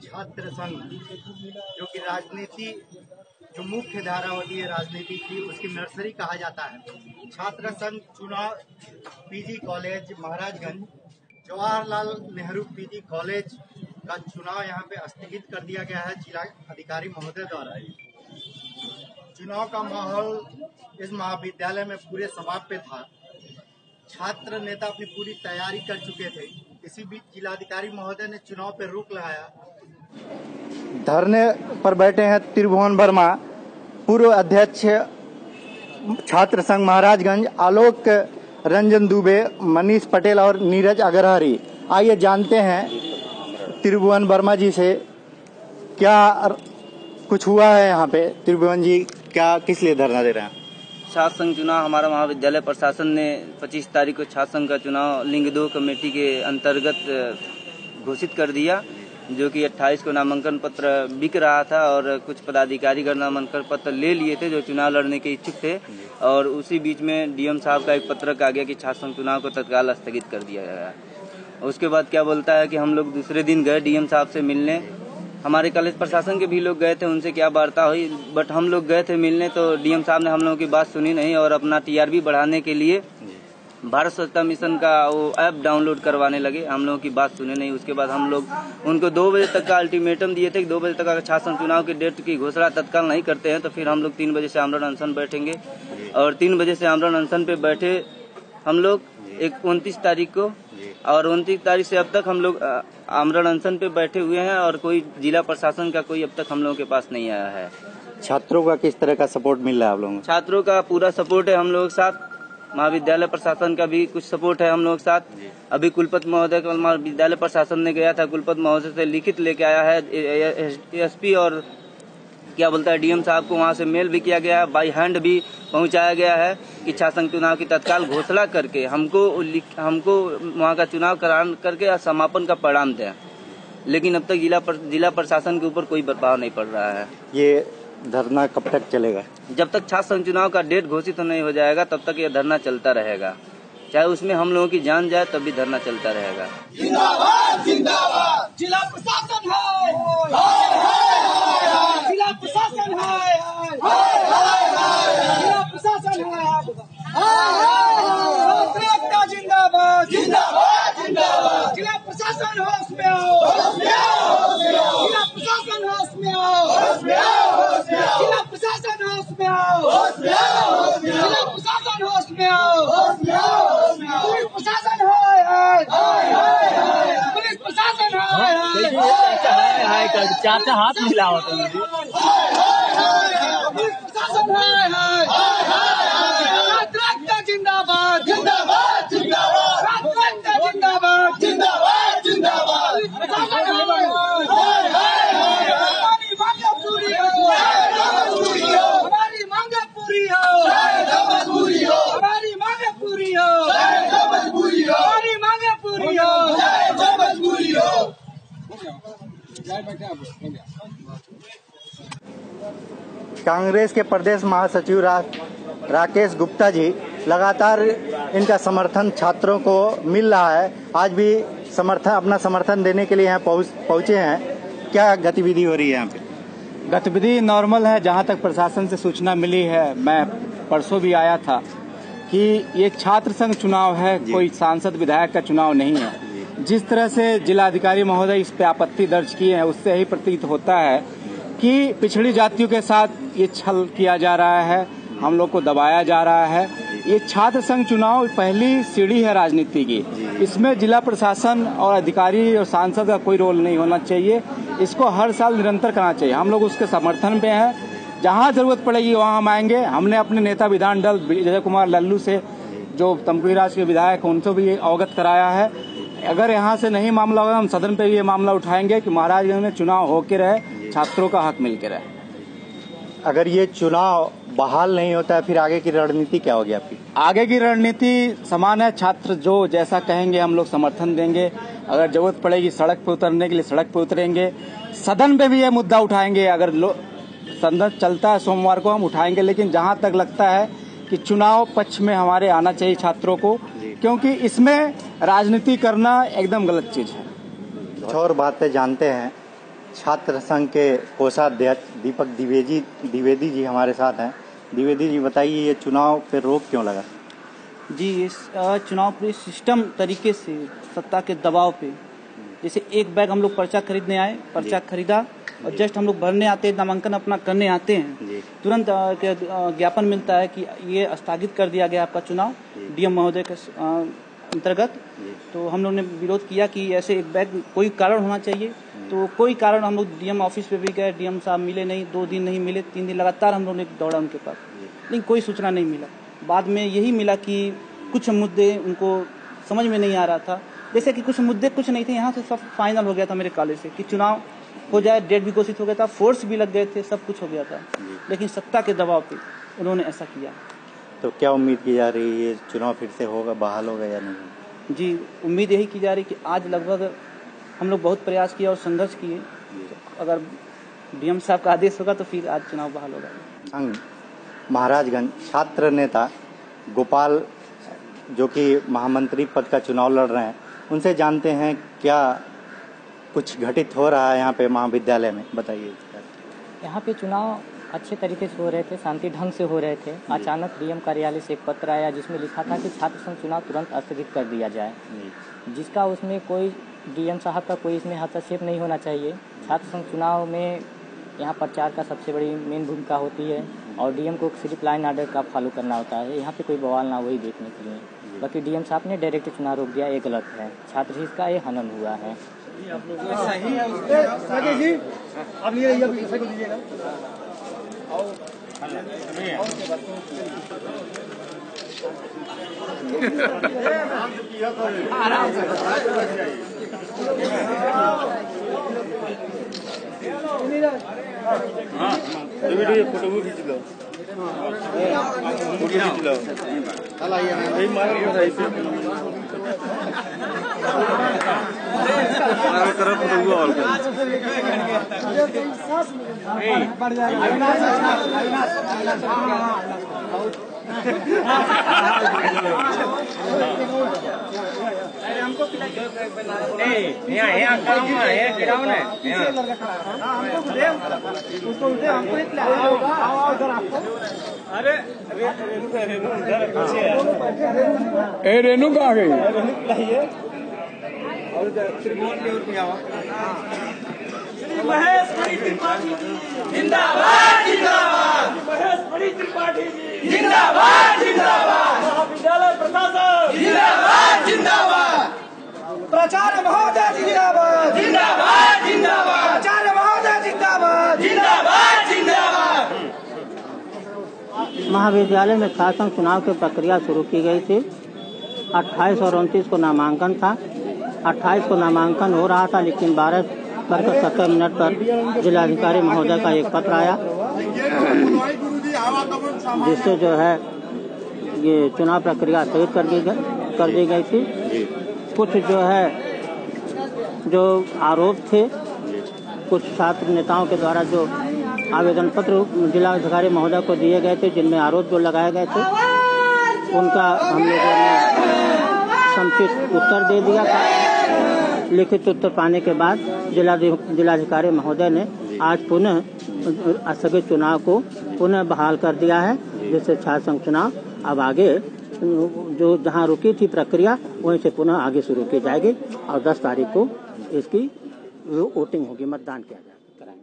छात्र संघ जो कि राजनीति जो मुख्य धारा होती है राजनीति की उसकी नर्सरी कहा जाता है। छात्र संघ चुनाव PG college Maharajganj Jawaharlal Nehru PG college का चुनाव यहाँ पे स्थगित कर दिया गया है जिला अधिकारी महोदय द्वारा। चुनाव का माहौल इस महाविद्यालय में पूरे समाप्त पे था। छात्र नेता अपनी पूरी तैयारी कर चुके थे। इसी बीच जिलाधिकारी महोदय ने चुनाव पर रोक लगाया। धरने पर बैठे हैं त्रिभुवन वर्मा, पूर्व अध्यक्ष छात्र संघ महाराजगंज, आलोक रंजन दुबे, मनीष पटेल और नीरज अग्रहरी। आइए जानते हैं त्रिभुवन वर्मा जी से क्या कुछ हुआ है यहाँ पे। त्रिभुवन जी, क्या किस लिए धरना दे रहे हैं? छात्र संघ चुनाव हमारा महाविद्यालय प्रशासन ने 25 तारीख को छात्र संघ का चुनाव लिंग 2 कमेटी के अंतर्गत घोषित कर दिया, जो कि 28 को नामांकन पत्र बिक रहा था और कुछ पदाधिकारीगण नामांकन पत्र ले लिए थे जो चुनाव लड़ने के इच्छुक थे। और उसी बीच में डीएम साहब का एक पत्रक आ गया कि छात्र संघ चुनाव को तत्काल स्थगित कर दिया गया। उसके बाद क्या बोलता है कि हम लोग दूसरे दिन गए डीएम साहब से मिलने। हमारे कॉलेज प्रशासन के भी लोग गए थे, उनसे क्या वार्ता हुई, बट हम लोग गए थे मिलने तो डीएम साहब ने हम लोगों की बात सुनी नहीं और अपना टीआरपी बढ़ाने के लिए भारत स्वच्छता मिशन का वो ऐप डाउनलोड करवाने लगे। हम लोगों की बात सुने नहीं। उसके बाद हम लोग उनको 2 बजे तक का अल्टीमेटम दिए थे कि 2 बजे तक अगर छात्र संघ चुनाव की डेट की घोषणा तत्काल नहीं करते हैं तो फिर हम लोग 3 बजे से आमरण अनशन बैठेंगे। और 3 बजे से आमरण अनशन पे बैठे हम लोग 29 तारीख को, और 29 तारीख से अब तक हम लोग आमरण अनशन पे बैठे हुए हैं और कोई जिला प्रशासन का कोई अब तक हम लोगों के पास नहीं आया है। छात्रों का किस तरह का सपोर्ट मिल रहा है आप लोगों को? छात्रों का पूरा सपोर्ट है हम लोगों के साथ। महाविद्यालय प्रशासन का भी कुछ सपोर्ट है हम लोग के साथ। अभी कुलपति महोदय का महाविद्यालय प्रशासन ने गया था, कुलपति महोदय से लिखित लेके आया है। एसपी और क्या बोलता है डीएम साहब को वहाँ से मेल भी किया गया है, बाई हैंड भी पहुँचाया गया है कि छात्र संघ चुनाव की तत्काल घोषणा करके हमको वहाँ का चुनाव करान करके समापन का परिणाम दें। लेकिन अब तक जिला प्रशासन के ऊपर कोई प्रभाव नहीं पड़ रहा है। ये धरना कब तक चलेगा? जब तक छात्र संघ चुनाव का डेट घोषित नहीं हो जाएगा तब तक ये धरना चलता रहेगा, चाहे उसमें हम लोगों की जान जाए तब भी धरना चलता रहेगा। जिंदाबाद जिंदाबाद जिला प्रशासन है, जिला प्रशासन है, जिला प्रशासन है, जिंदाबाद जिंदाबाद जिंदाबाद जिला प्रशासन होश में आओ, जिला प्रशासन होश में आओ, जिला प्रशासन होश में आओ, जिला प्रशासन होश में आओ, पुलिस प्रशासन है, पुलिस प्रशासन है, चाचा हाथ मिलाओ तो पुलिस प्रशासन है, जिंदाबाद जिंदाबाद जिंदाबाद जिंदाबाद जिंदाबाद जिंदाबाद पुलिस प्रशासन हमारी मांगे पूरी हो, हमारी मांगे पूरी हो, हमारी मांगे पूरी हो, हमारी मांगे पूरी हो। कांग्रेस के प्रदेश महासचिव राकेश गुप्ता जी, लगातार इनका समर्थन छात्रों को मिल रहा है। आज भी अपना समर्थन देने के लिए यहाँ पहुँचे हैं। क्या गतिविधि हो रही है यहाँ पे? गतिविधि नॉर्मल है। जहाँ तक प्रशासन से सूचना मिली है, मैं परसों भी आया था कि ये छात्र संघ चुनाव है, कोई सांसद विधायक का चुनाव नहीं है। जिस तरह से जिलाधिकारी महोदय इस पे आपत्ति दर्ज किए हैं उससे ही प्रतीत होता है कि पिछड़ी जातियों के साथ ये छल किया जा रहा है, हम लोग को दबाया जा रहा है। ये छात्र संघ चुनाव पहली सीढ़ी है राजनीति की। इसमें जिला प्रशासन और अधिकारी और सांसद का कोई रोल नहीं होना चाहिए। इसको हर साल निरंतर करना चाहिए। हम लोग उसके समर्थन में हैं। जहां जरूरत पड़ेगी वहां हम आएंगे। हमने अपने नेता विधान दल विजय कुमार लल्लू से, जो तमकुहीराज के विधायक, उनसे भी अवगत कराया है। अगर यहाँ से नहीं मामला होगा हम सदन पे ये मामला उठाएंगे कि महाराजगंज में चुनाव होके रहे, छात्रों का हक मिल के रहे। अगर ये चुनाव बहाल नहीं होता है फिर आगे की रणनीति क्या होगी आपकी? आगे की रणनीति समान है। छात्र जो जैसा कहेंगे हम लोग समर्थन देंगे। अगर जरूरत पड़ेगी सड़क पर उतरने के लिए सड़क पर उतरेंगे। सदन पे भी ये मुद्दा उठाएंगे। अगर सदन चलता है सोमवार को हम उठाएंगे। लेकिन जहां तक लगता है कि चुनाव पक्ष में हमारे आना चाहिए छात्रों को, क्योंकि इसमें राजनीति करना एकदम गलत चीज है। और बात पे जानते हैं छात्र संघ के कोषाध्यक्ष दीपक द्विवेदी जी हमारे साथ हैं। द्विवेदी जी बताइए, ये चुनाव पे रोक क्यों लगा? जी, इस चुनाव पूरे सिस्टम तरीके से सत्ता के दबाव पे, जैसे एक बैग हम लोग पर्चा खरीदने आए, पर्चा खरीदा और जस्ट हम लोग भरने आते हैं, नामांकन अपना करने आते हैं, तुरंत ज्ञापन मिलता है कि ये स्थगित कर दिया गया आपका चुनाव डीएम महोदय के अंतर्गत। तो हम लोग ने विरोध किया कि ऐसे एक बैग कोई कारण होना चाहिए। तो कोई कारण, हम लोग डीएम ऑफिस पे भी गए, डीएम साहब मिले नहीं, 2 दिन नहीं मिले, 3 दिन लगातार हम लोग ने दौड़ा उनके पास, लेकिन कोई सूचना नहीं मिला। बाद में यही मिला कि कुछ मुद्दे उनको समझ में नहीं आ रहा था, जैसे कि कुछ मुद्दे कुछ नहीं थे, यहाँ से सब फाइनल हो गया था मेरे कॉलेज से कि चुनाव हो जाए, डेट भी घोषित हो गया था, फोर्स भी लग गए थे, सब कुछ हो गया था, लेकिन सत्ता के दबाव पे उन्होंने ऐसा किया। तो क्या उम्मीद की जा रही है, चुनाव फिर से होगा, बहाल होगा या नहीं? जी, उम्मीद यही की जा रही कि आज लगभग हम लोग बहुत प्रयास किए और संघर्ष किए, अगर डीएम साहब का आदेश होगा तो फिर आज चुनाव बहाल होगा। संघ महाराजगंज छात्र नेता गोपाल, जो कि महामंत्री पद का चुनाव लड़ रहे हैं, उनसे जानते हैं क्या कुछ घटित हो रहा है यहाँ पे महाविद्यालय में, बताइए। यहाँ पे चुनाव अच्छे तरीके से हो रहे थे, शांति ढंग से हो रहे थे। अचानक डीएम कार्यालय से एक पत्र आया जिसमें लिखा था कि छात्र संघ चुनाव तुरंत स्थगित कर दिया जाए, जिसका उसमें कोई डीएम साहब का कोई इसमें हस्तक्षेप नहीं होना चाहिए। छात्र संघ चुनाव में यहाँ प्रचार का सबसे बड़ी मेन भूमिका होती है और डीएम को सिर्फ लाइन ऑर्डर का फॉलो करना होता है। यहाँ पे कोई बवाल ना वही देखने के लिए, बाकी डीएम साहब ने डायरेक्ट चुनाव रोक दिया, ये गलत है। छात्र हित का ये हनन हुआ है। फोटो भी खींच लो, रेनू कहाँ गई? महेश बड़ी त्रिपाठी जिंदाबाद जिंदाबाद, महेश बड़ी त्रिपाठी जिंदाबाद जिंदाबाद, महाविद्यालय प्रशासन जिंदाबाद जिंदाबाद, प्राचार्य महोदय जिंदाबाद जिंदाबाद जिंदाबाद, प्राचार्य महोदय जिंदाबाद जिंदाबाद जिंदाबाद। महाविद्यालय में छात्र संघ चुनाव की प्रक्रिया शुरू की गई थी। 28 और 29 को नामांकन था। 28 को नामांकन हो रहा था, लेकिन 12:70 पर जिलाधिकारी महोदय का एक पत्र आया जिससे जो है ये चुनाव प्रक्रिया स्थगित कर दी गई थी। कुछ जो आरोप थे, कुछ छात्र नेताओं के द्वारा जो आवेदन पत्र जिलाधिकारी महोदय को दिए गए थे, जिनमें आरोप जो लगाए गए थे, उनका हम लोगों ने समुचित उत्तर दे दिया था। लिखित उत्तर पाने के बाद जिलाधिकारी महोदय ने आज पुनः स्थगित चुनाव को पुनः बहाल कर दिया है, जिससे छात्र संघ चुनाव अब आगे जो जहां रुकी थी प्रक्रिया वहीं से पुनः आगे शुरू की जाएगी और 10 तारीख को इसकी वोटिंग होगी, मतदान किया जाएगा।